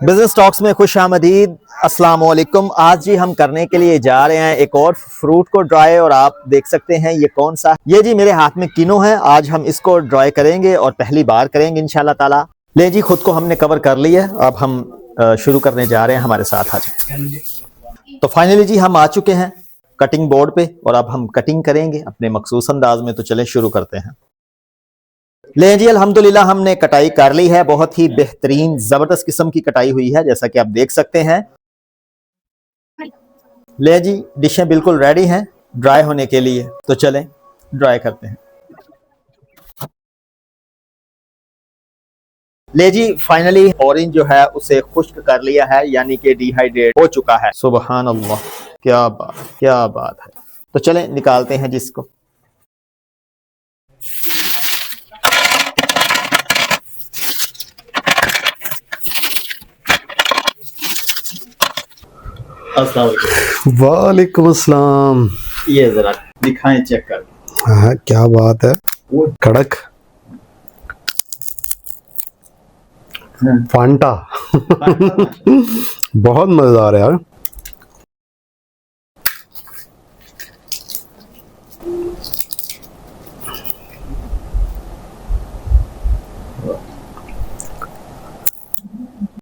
Business talks में खुश आमदीद। अस्सलाम वालेकुम। आज जी हम करने के लिए जा रहे हैं एक और फ्रूट को ड्राई, और आप देख सकते हैं ये कौन सा, ये जी मेरे हाथ में किनो है। आज हम इसको ड्राई करेंगे और पहली बार करेंगे इंशाल्लाह ताला। ले जी, खुद को हमने कवर कर लिया। अब हम शुरू करने जा रहे हैं, हमारे साथ आ जाए। तो फाइनली जी हम आ चुके हैं कटिंग बोर्ड पे, और अब हम कटिंग करेंगे अपने मखसूस अंदाज में। तो चलें शुरू करते हैं। ले जी अल्हम्दुलिल्लाह हमने कटाई कर ली है। बहुत ही बेहतरीन जबरदस्त किस्म की कटाई हुई है, जैसा कि आप देख सकते हैं। ले जी डिशें बिल्कुल रेडी हैं ड्राई होने के लिए, तो चलें ड्राई करते हैं। ले जी फाइनली ऑरेंज जो है उसे खुश्क कर लिया है, यानी कि डिहाइड्रेट हो चुका है। सुबहान अल्लाह, क्या बात है। तो चलें निकालते हैं जिसको। वालेकुम अस्सलाम। ये जरा दिखाएं, चेक कर। हाँ क्या बात है, कड़क फांटा बहुत मजेदार है यार।